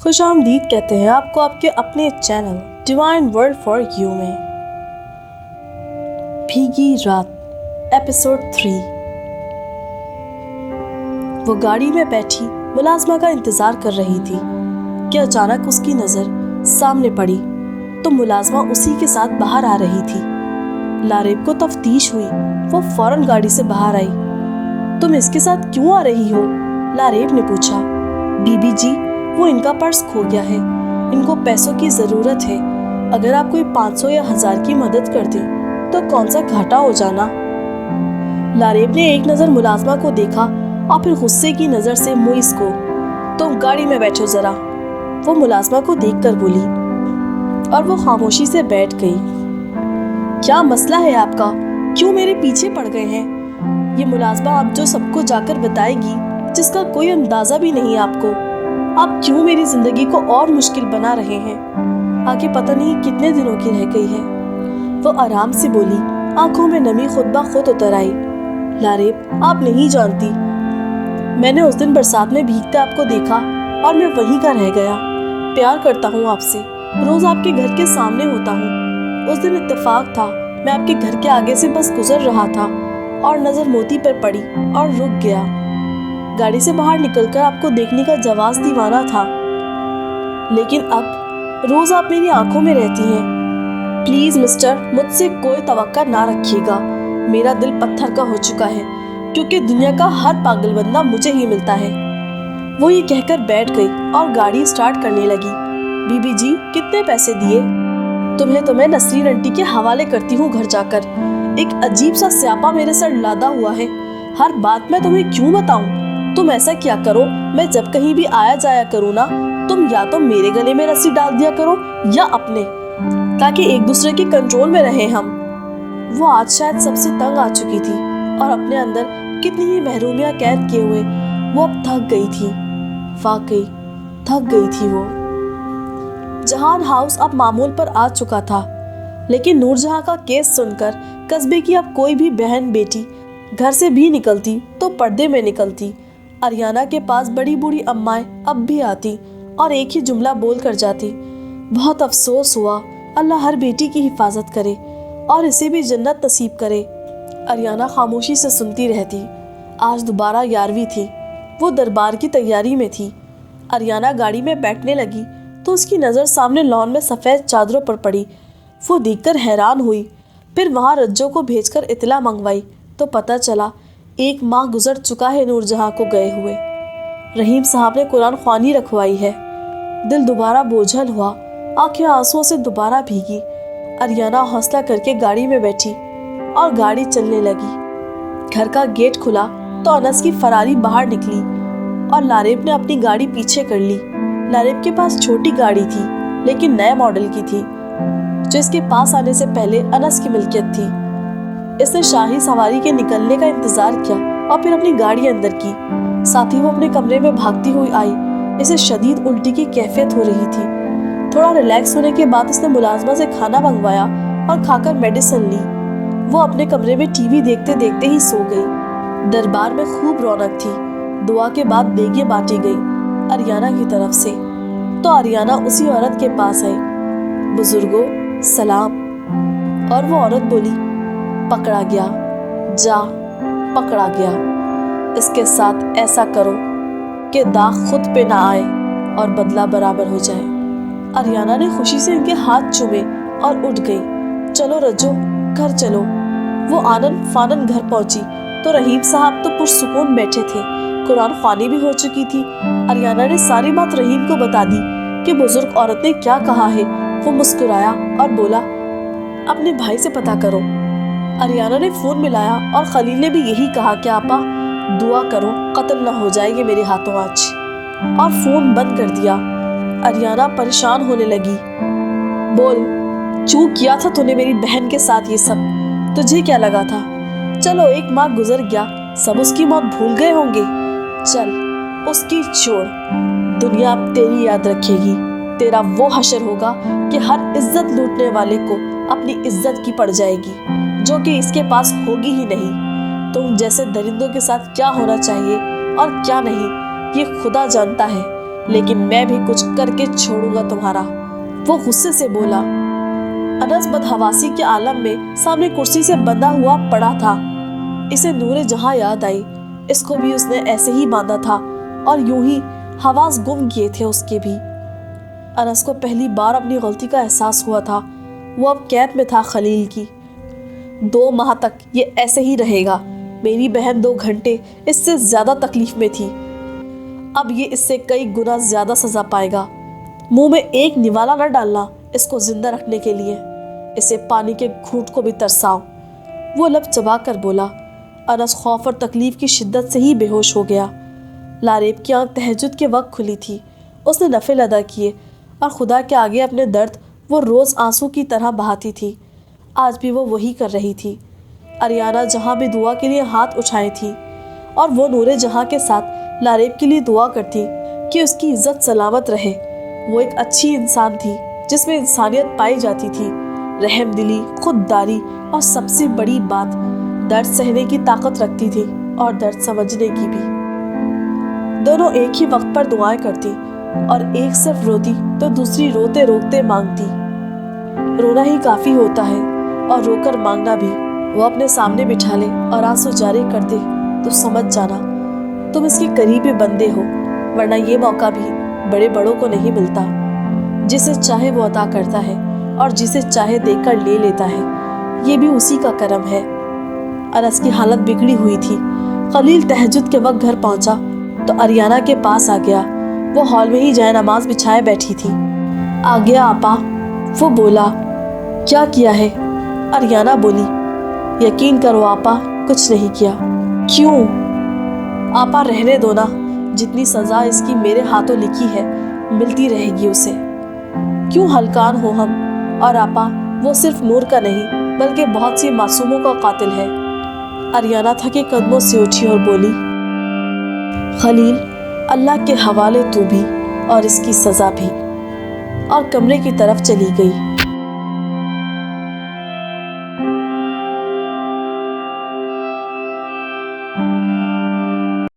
خوش آمدید کہتے ہیں آپ کو آپ کے اپنے channel divine world for you میں۔ بھیگی رات ایپیسوڈ 3۔ وہ گاڑی میں بیٹھی ملازمہ کا انتظار کر رہی تھی کہ اچانک اس کی نظر سامنے پڑی تو ملازمہ اسی کے ساتھ باہر آ رہی تھی۔ لاریب کو تفتیش ہوئی، وہ فوراً گاڑی سے باہر آئی۔ تم اس کے ساتھ کیوں آ رہی ہو؟ لاریب نے پوچھا۔ بی بی جی، وہ ان کا پرس کھو گیا ہے، ان کو پیسوں کی ضرورت ہے، اگر آپ کوئی 500 یا 1000 کی مدد کر دیں تو کون سا گھاٹا ہو جانا۔ لاریب نے ایک نظر ملازمہ کو دیکھا اور پھر غصے کی نظر سے موئز کو۔ تم گاڑی میں بیٹھو ذرا، وہ ملازمہ کو دیکھ کر بولی اور وہ خاموشی سے بیٹھ گئی۔ کیا مسئلہ ہے آپ کا؟ کیوں میرے پیچھے پڑ گئے ہیں؟ یہ ملازمہ آپ جو سب کو جا کر بتائے گی جس کا کوئی اندازہ بھی نہیں آپ کو۔ آپ کیوں میری زندگی کو اور مشکل بنا رہے ہیں؟ آگے پتہ نہیں کتنے دنوں کی رہ گئی ہے۔ وہ آرام سے بولی، آنکھوں میں نمی خود بخود اتر آئی۔ لاریب، آپ نہیں جانتی، میں نے اس دن برسات میں بھیگتے آپ کو دیکھا اور میں وہیں کا رہ گیا۔ پیار کرتا ہوں آپ سے، روز آپ کے گھر کے سامنے ہوتا ہوں۔ اس دن اتفاق تھا، میں آپ کے گھر کے آگے سے بس گزر رہا تھا اور نظر موتی پر پڑی اور رک گیا۔ گاڑی سے باہر نکل کر آپ کو دیکھنے کا جواز دیوانہ تھا، لیکن اب روز آپ میری آنکھوں میں رہتی ہیں۔ پلیز مسٹر، مجھ سے کوئی توقع نہ رکھیے گا، میرا دل پتھر کا ہو چکا ہے کیونکہ دنیا کا ہر پاگل بندہ مجھے ہی ملتا ہے۔ وہ یہ کہہ کر بیٹھ گئی اور گاڑی سٹارٹ کرنے لگی۔ بی بی جی، کتنے پیسے دیے؟ تمہیں تو میں نسرین آنٹی کے حوالے کرتی ہوں گھر جا کر۔ ایک عجیب سا سیاپا میرے سر لادا ہوا ہے، ہر بات میں تمہیں کیوں بتاؤں؟ تم ایسا کیا کرو، میں جب کہیں بھی آیا جایا کروں نا، تم یا تو میرے گلے میں رسی ڈال دیا کرو یا اپنے، تاکہ ایک دوسرے کے کنٹرول میں رہیں ہم۔ وہ آج شاید سب سے تنگ آ چکی تھی اور اپنے اندر کتنی ہی محرومیاں قید کیے ہوئے وہ اب تھک گئی تھی۔ واقعی تھک گئی تھی وہ۔ جہان ہاؤس اب معمول پر آ چکا تھا، لیکن نور جہاں کا کیس سن کر قصبے کی اب کوئی بھی بہن بیٹی گھر سے بھی نکلتی تو پردے میں نکلتی۔ اریانہ کے پاس بڑی بوڑھی امائیں اب بھی آتی اور ایک ہی جملہ بول کر جاتی، بہت افسوس ہوا، اللہ ہر بیٹی کی حفاظت کرے اور اسے بھی جنت نصیب کرے۔ اریانہ خاموشی سے سنتی رہتی۔ آج دوبارہ 11ویں تھی، وہ دربار کی تیاری میں تھی۔ اریانہ گاڑی میں بیٹھنے لگی تو اس کی نظر سامنے لان میں سفید چادروں پر پڑی۔ وہ دیکھ کر حیران ہوئی، پھر وہاں رجو کو بھیج کر اطلاع منگوائی تو پتہ چلا 1 ماہ گزر چکا ہے نور جہاں کو گئے ہوئے۔ رحیم صاحب نے قرآن خوانی رکھوائی ہے۔ دل دوبارہ بوجھل ہوا، آنکھیں آنسوؤں سے دوبارہ بھیگی۔ اریانہ حوصلہ کر کے گاڑی میں بیٹھی اور گاڑی چلنے لگی۔ گھر کا گیٹ کھلا تو انس کی فراری باہر نکلی اور لاریب نے اپنی گاڑی پیچھے کر لی۔ لاریب کے پاس چھوٹی گاڑی تھی لیکن نئے ماڈل کی تھی، جو اس کے پاس آنے سے پہلے انس کی ملکیت تھی۔ اس نے شاہی سواری کے نکلنے کا انتظار کیا اور پھر اپنی گاڑی اندر کی۔ ساتھ ہی وہ اپنے کمرے میں بھاگتی ہوئی آئی۔ اسے شدید الٹی کی کیفیت ہو رہی تھی۔ تھوڑا ریلیکس ہونے کے بعد اس نے ملازمہ سے کھانا منگوایا اور کھا کر میڈیسن لی۔ وہ اپنے کمرے میں ٹی وی دیکھتے دیکھتے ہی سو گئی۔ دربار میں خوب رونق تھی۔ دعا کے بعد دیگیں بانٹی گئی اریانہ کی طرف سے، تو اریانہ اسی عورت کے پاس آئی۔ بزرگوں سلام۔ اور وہ عورت بولی، پکڑا گیا، جا پکڑا گیا۔ اس کے ساتھ ایسا کرو کہ داغ خود پہ نہ آئے اور بدلہ برابر ہو جائے۔ اریانہ نے خوشی سے ان کے ہاتھ چومے اور اٹھ گئی۔ چلو رجو، گھر چلو۔ وہ آنن فانن گھر پہنچی تو رحیم صاحب تو پرسکون بیٹھے تھے، قرآن خوانی بھی ہو چکی تھی۔ اریانہ نے ساری بات رحیم کو بتا دی کہ بزرگ عورت نے کیا کہا ہے۔ وہ مسکرایا اور بولا، اپنے بھائی سے پتہ کرو۔ اریانہ نے فون ملایا اور خلیل نے بھی یہی کہا کہ آپا دعا کرو قتل نہ ہو جائے گی میرے ہاتھوں آج، اور فون بند کر دیا۔ اریانہ پریشان ہونے لگی۔ بول، کیوں کیا تھا تو نے میری بہن کے ساتھ یہ سب؟ تجھے کیا لگا تھا؟ چلو 1 ماہ گزر گیا، سب اس کی موت بھول گئے ہوں گے۔ چل اس کی چھوڑ، دنیا اب تیری یاد رکھے گی۔ تیرا وہ حشر ہوگا کہ ہر عزت لوٹنے والے کو اپنی عزت کی پڑ جائے گی، جو کہ اس کے پاس ہوگی ہی نہیں۔ تم جیسے درندوں کے ساتھ کیا ہونا چاہیے اور کیا نہیں، یہ خدا جانتا ہے، لیکن میں بھی کچھ کر کے چھوڑوں گا تمہارا، وہ غصے سے بولا۔ انس بدحواسی کے عالم میں سامنے کرسی سے بندھا ہوا پڑا تھا۔ اسے نور جہاں یاد آئی، اس کو بھی اس نے ایسے ہی باندھا تھا اور یوں ہی حواس گم کیے تھے اس کے بھی۔ انس کو پہلی بار اپنی غلطی کا احساس ہوا تھا۔ وہ اب قید میں تھا خلیل کی۔ 2 ماہ تک یہ ایسے ہی رہے گا۔ میری بہن 2 گھنٹے اس سے زیادہ تکلیف میں تھی، اب یہ اس سے کئی گنا زیادہ سزا پائے گا۔ منہ میں ایک نوالا نہ ڈالنا اس کو زندہ رکھنے کے لیے، اسے پانی کے گھونٹ کو بھی ترساؤ، وہ لب چبا کر بولا۔ انس خوف اور تکلیف کی شدت سے ہی بے ہوش ہو گیا۔ لاریب کی آنکھ تہجد کے وقت کھلی تھی۔ اس نے نفل ادا کیے اور خدا کے آگے اپنے درد وہ روز آنسو کی طرح بہاتی تھی۔ آج بھی وہ وہی کر رہی تھی۔ اریانہ جہاں بھی دعا کے لیے ہاتھ اٹھائے تھی اور وہ نور جہاں کے ساتھ لاریب کے لیے دعا کرتی کہ اس کی عزت سلامت رہے۔ وہ ایک اچھی انسان تھی جس میں انسانیت پائی جاتی تھی، رحم دلی، خودداری اور سب سے بڑی بات، درد سہنے کی طاقت رکھتی تھی اور درد سمجھنے کی بھی۔ دونوں ایک ہی وقت پر دعائیں کرتی اور ایک صرف روتی تو دوسری روتے روکتے مانگتی۔ رونا ہی کافی ہوتا ہے اور رو کر مانگنا بھی۔ وہ اپنے سامنے بٹھا لے اور آنسو جاری کر دے تو سمجھ جانا تم اس کے قریبی بندے ہو، ورنہ یہ موقع بھی بڑے بڑوں کو نہیں ملتا۔ جسے چاہے وہ عطا کرتا ہے اور جسے چاہے دے کر لے لیتا ہے، یہ بھی اسی کا کرم ہے۔ انس کی حالت بگڑی ہوئی تھی۔ خلیل تہجد کے وقت گھر پہنچا تو اریانہ کے پاس آ گیا۔ وہ ہال میں ہی جائے نماز بچھائے بیٹھی تھی۔ آ گیا آپا، وہ بولا۔ کیا کیا ہے؟ اریانہ بولی۔ یقین کرو آپا، کچھ نہیں کیا۔ کیوں؟ آپا رہنے دو نا، جتنی سزا اس کی میرے ہاتھوں لکھی ہے ملتی رہے گی اسے۔ کیوں ہلکان ہو ہم؟ اور آپا وہ صرف نور کا نہیں بلکہ بہت سی معصوموں کا قاتل ہے۔ اریانہ تھکے قدموں سے اٹھی اور بولی۔ خلیل اللہ کے حوالے تو بھی اور اس کی سزا بھی، اور کمرے کی طرف چلی گئی۔